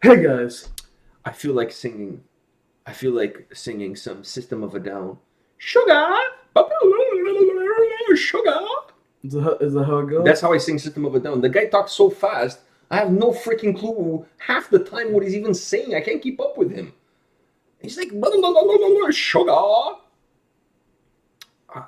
Hey guys. I feel like singing some System of a Down. Sugar! Sugar! Is that how it goes? That's how I sing System of a Down. The guy talks so fast, I have no freaking clue half the time what he's even saying. I can't keep up with him. He's like, sugar!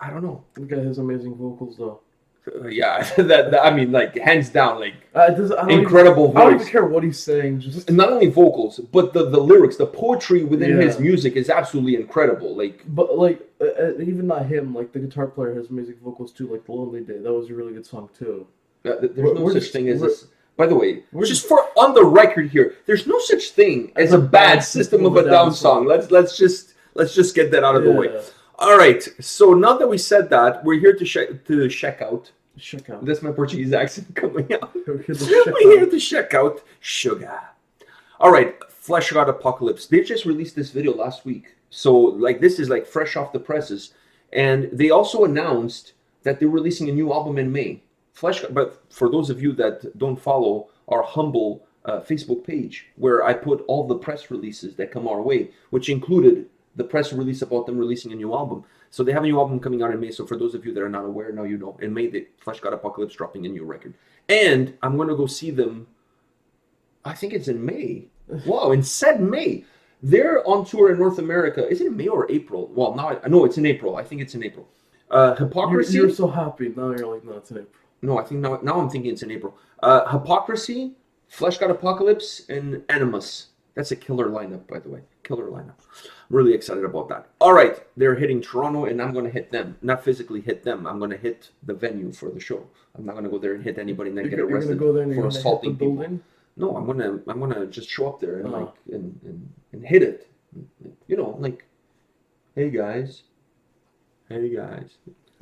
I don't know. The guy has amazing vocals though. Yeah, that I mean, like, hands down, like, incredible voice. I don't even care what he's saying. Just not only vocals, but the lyrics, the poetry within his music is absolutely incredible. Like, but like even not him, like the guitar player has amazing vocals too. Like The Lonely Day, that was a really good song too. There's no such thing as this. By the way, just for on the record here, there's no such thing as a bad System of a Down song. Let's just get that out of the way. All right. So now that we said that, we're here to check out. Check out. That's my Portuguese accent coming out. We're here to check out Sugar. All right, Fleshgod Apocalypse. They just released this video last week, so like this is like fresh off the presses, and they also announced that they're releasing a new album in May. Fleshgod. But for those of you that don't follow our humble Facebook page, where I put all the press releases that come our way, which included the press release about them releasing a new album. So they have a new album coming out in May. So for those of you that are not aware, now you know. In May, the Fleshgod Apocalypse dropping a new record. And I'm going to go see them, I think it's in May. Wow, in said May. They're on tour in North America. Is it in May or April? Well, now I know it's in April. I think it's in April. Hypocrisy. You're so happy. Now you're like, no, it's in April. No, I think now I'm thinking it's in April. Hypocrisy, Fleshgod Apocalypse, and Aenimus. That's a killer lineup, by the way. Killer lineup. Really excited about that. All right, they're hitting Toronto, and I'm going to hit them. Not physically hit them. I'm going to hit the venue for the show. I'm not going to go there and hit anybody and then get arrested for assaulting people. No, I'm gonna just show up there and and hit it. You know, like, hey guys.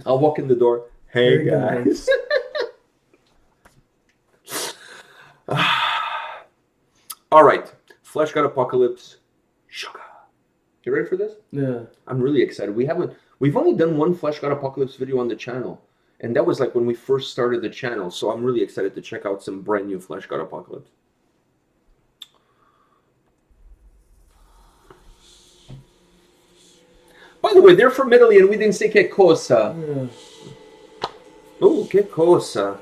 I'll walk in the door. Hey guys. All right, Fleshgod Apocalypse. Sugar. You ready for this? Yeah. I'm really excited. We've only done one Fleshgod Apocalypse video on the channel, and that was like when we first started the channel. So I'm really excited to check out some brand new Fleshgod Apocalypse. By the way, they're from Italy, and we didn't say che cosa. Yeah. Oh, che cosa.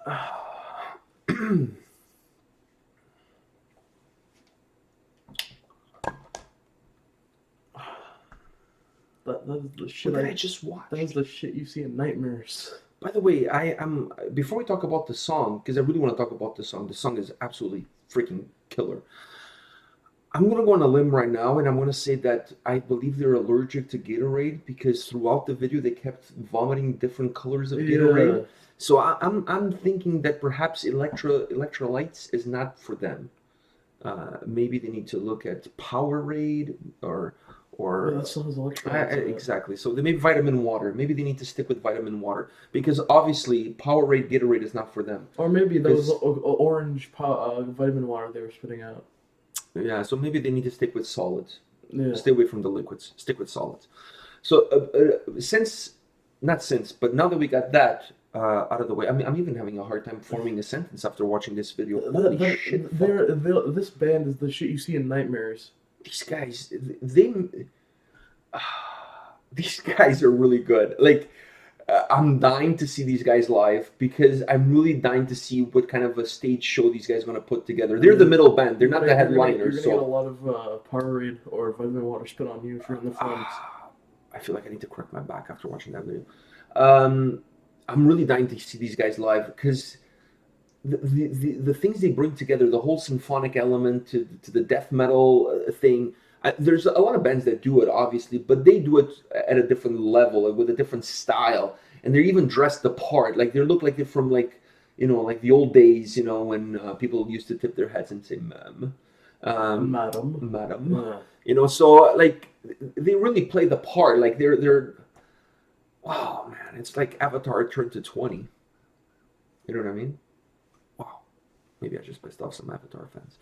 That is the shit What did I just watch? That is the shit you see in nightmares. By the way, I'm before we talk about the song, because I really want to talk about the song. The song is absolutely freaking killer. I'm gonna go on a limb right now, and I'm gonna say that I believe they're allergic to Gatorade because throughout the video they kept vomiting different colors of Gatorade. Yeah. So I'm thinking that perhaps electrolytes is not for them. Maybe they need to look at Powerade or That still has electrolytes in it. exactly. So they maybe vitamin water. Maybe they need to stick with vitamin water because obviously Powerade Gatorade is not for them. Or maybe that was Because orange vitamin water they were spitting out. yeah, so maybe they need to stick with solids. Yeah. Stay away from the liquids. Stick with solids. So but now that we got that out of the way, I'm even having a hard time forming a sentence after watching this video. Holy shit! This band is the shit you see in nightmares. These guys, these guys are really good. Like, I'm dying to see these guys live because I'm really dying to see what kind of a stage show these guys are going to put together. They're the middle band. They're not the headliners. You're gonna get a lot of Powerade or vitamin water spit on you if you're in the front. I feel like I need to correct my back after watching that video. I'm really dying to see these guys live because the things they bring together, the whole symphonic element to the death metal thing. There's a lot of bands that do it, obviously, but they do it at a different level with a different style, and they're even dressed the part. Like they look like they're from like the old days, when people used to tip their hats and say "ma'am," madam. Yeah. So like they really play the part. Like they're wow, man, it's like Avatar turned to 20. You know what I mean? Wow. Maybe I just pissed off some Avatar fans.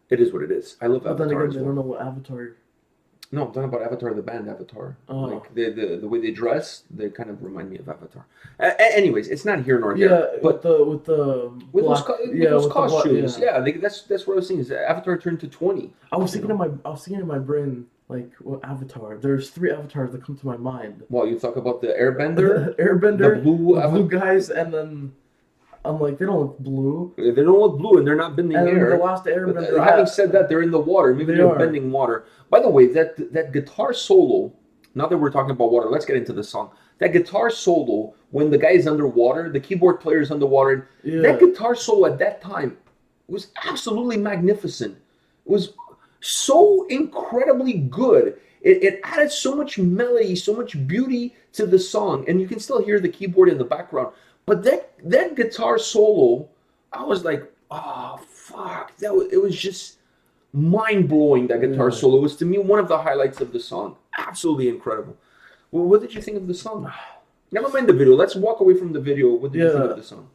It is what it is. I love But then Avatar again, as they well. don't know what Avatar. No, I'm talking about Avatar, the band Avatar. Oh. Like the way they dress, they kind of remind me of Avatar. Anyways, it's not here nor Yeah, there. But with the black, those with costumes, the black, that's what I was saying. Is that Avatar turned to 20. I was thinking in my brain like what Avatar. There's 3 avatars that come to my mind. Well, you talk about the Airbender, Airbender, the blue guys, and then I'm like, they don't look blue. They don't look blue, and they're not bending And air. the last Airbender. But having said that, they're in the water. Maybe they're bending water. By the way, that guitar solo. Now that we're talking about water, let's get into the song. That guitar solo when the guy is underwater, the keyboard player is underwater. Yeah. That guitar solo at that time was absolutely magnificent. It was so incredibly good. It added so much melody, so much beauty to the song, and you can still hear the keyboard in the background. But that guitar solo, I was like, oh fuck! It was just mind blowing. That guitar solo was to me one of the highlights of the song. Absolutely incredible. Well, what did you think of the song? Never mind the video. Let's walk away from the video. What did you think of the song?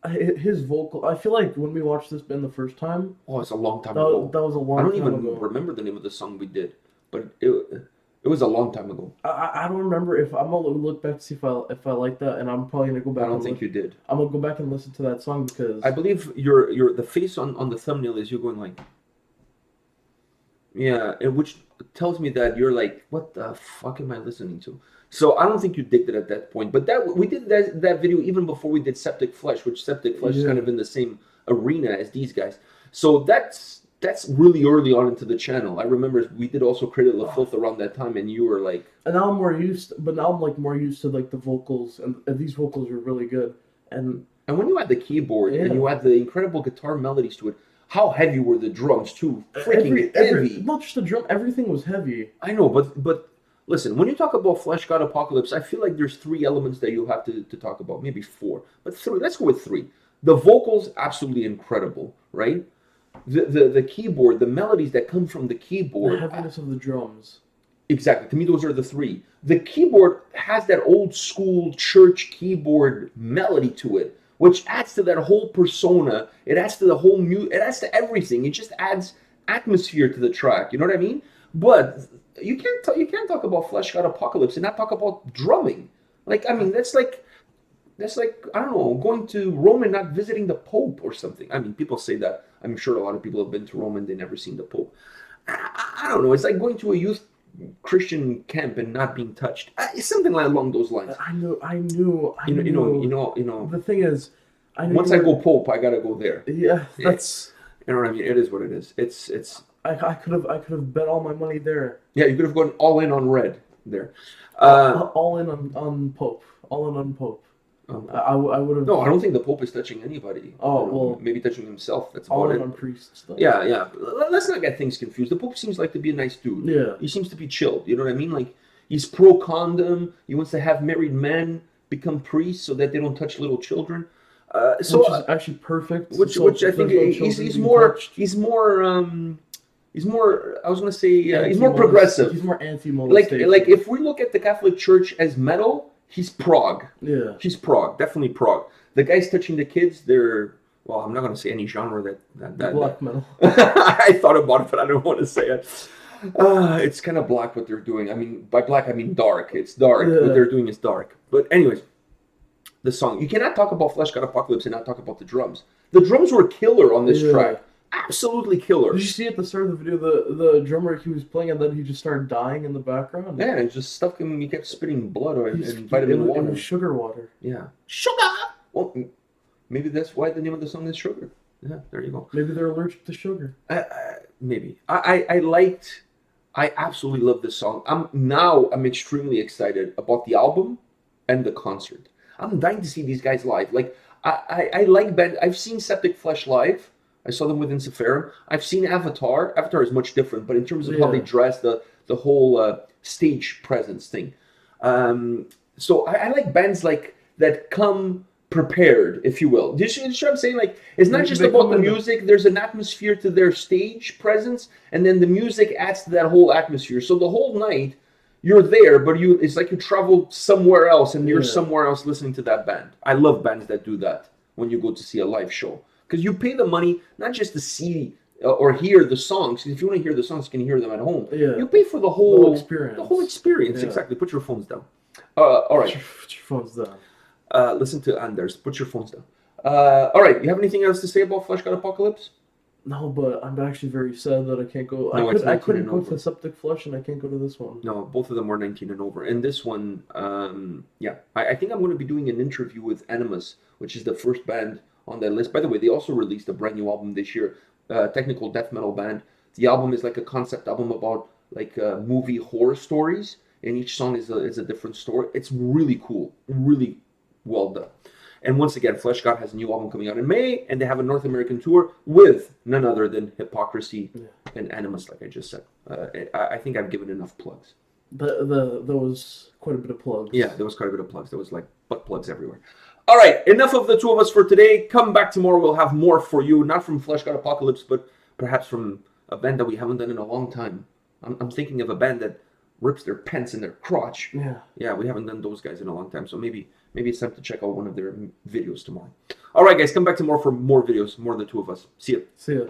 His vocal. I feel like when we watched this band the first time. Oh, it's a long time ago. That was a long time ago. I don't even remember the name of the song we did, but it was a long time ago. I don't remember if I'm gonna look back to see if I like that, and I'm probably gonna go back. I don't think you did. I'm gonna go back and listen to that song because I believe your the face on the thumbnail is you going like, yeah, and which tells me that you're like, what the fuck am I listening to? So I don't think you digged it at that point. But we did that video even before we did Septic Flesh, which Septic Flesh is kind of in the same arena as these guys. So that's really early on into the channel. I remember we did also Cradle of Filth around that time, and you were like... And now I'm more used to like the vocals, and these vocals are really good. And when you add the keyboard and you add the incredible guitar melodies to it, how heavy were the drums too? Freaking heavy. Not just the drum, everything was heavy. I know, but listen, when you talk about Fleshgod Apocalypse, I feel like there's 3 elements that you have to talk about, maybe 4, but 3. Let's go with 3. The vocals, absolutely incredible, right? The keyboard, the melodies that come from the keyboard. The heaviness of the drums. Exactly. To me, those are the 3. The keyboard has that old school church keyboard melody to it, which adds to that whole persona. It adds to the whole it adds to everything. It just adds atmosphere to the track. You know what I mean? But you can't talk about Fleshgod Apocalypse and not talk about drumming. Like, I mean, that's like I don't know, going to Rome and not visiting the Pope or something. I mean, people say that. I'm sure a lot of people have been to Rome and they've never seen the Pope. I don't know. It's like going to a youth Christian camp and not being touched. Something along those lines. I knew. You know. The thing is, I knew Once I go Pope, I gotta go there. Yeah, that's. You know what I mean? It is what it is. It's. I could have bet all my money there. Yeah, you could have gone all in on red there. All in on Pope. All in on Pope. I would have. No, I don't think the Pope is touching anybody. Oh, well. Maybe touching himself. That's all about in it. on priests, though. Yeah. Let's not get things confused. The Pope seems like to be a nice dude. Yeah. He seems to be chilled. You know what I mean? Like, he's pro-condom. He wants to have married men become priests so that they don't touch little children. Which is actually perfect. Which I think he's more. I was gonna say he's more progressive. He's more anti-molestation. Like if we look at the Catholic Church as metal, he's prog. Yeah. He's prog, definitely prog. The guys touching the kids, they're well. I'm not gonna say any genre that black metal. I thought about it, but I don't want to say it. It's kind of black what they're doing. I mean, by black I mean dark. It's dark. Yeah. What they're doing is dark. But anyways, the song. You cannot talk about Fleshgod Apocalypse and not talk about the drums. The drums were killer on this track. Absolutely killer. Did you see at the start of the video the drummer he was playing and then he just started dying in the background? Yeah, it just stuck him. He kept spitting blood and vitamin water. It was sugar water. Yeah, sugar. Well, maybe that's why the name of the song is Sugar. Yeah, there you go. Maybe they're allergic to sugar. Maybe. I absolutely love this song. I'm extremely excited about the album and the concert. I'm dying to see these guys live. Like I like band. I've seen Septic Flesh live. I saw them with Insiferum. I've seen Avatar. Avatar is much different, but in terms of how they dress, the whole stage presence thing. So I like bands like that come prepared, if you will. Do you see what I'm saying? Like, it's not just about the music. There's an atmosphere to their stage presence, and then the music adds to that whole atmosphere. So the whole night, you're there, but it's like you travel somewhere else, and you're somewhere else listening to that band. I love bands that do that when you go to see a live show. Because you pay the money not just to see or hear the songs. If you want to hear the songs, you can hear them at home. Yeah. You pay for the whole experience. The whole experience, exactly. Put your phones down. All right. Put your phones down. Listen to Anders. Put your phones down. All right. You have anything else to say about Fleshgod Apocalypse? No, but I'm actually very sad that I can't go. No, I couldn't go to Septic Flesh, and I can't go to this one. No, both of them were 19 and over. And this one, I think I'm going to be doing an interview with Aenimus, which is the first band on that list. By the way, they also released a brand new album this year, technical death metal band. The album is like a concept album about like movie horror stories, and each song is a different story. It's really cool, really well done. And once again, Fleshgod has a new album coming out in May, and they have a North American tour with none other than Hypocrisy and Aenimus, like I just said. I think I've given enough plugs. There was quite a bit of plugs. Yeah, there was quite a bit of plugs. There was like butt plugs everywhere. All right, enough of the two of us for today. Come back tomorrow. We'll have more for you, not from Fleshgod Apocalypse, but perhaps from a band that we haven't done in a long time. I'm thinking of a band that rips their pants in their crotch. Yeah, we haven't done those guys in a long time, so maybe it's time to check out one of their videos tomorrow. All right, guys, come back tomorrow for more videos, more of the two of us. See ya.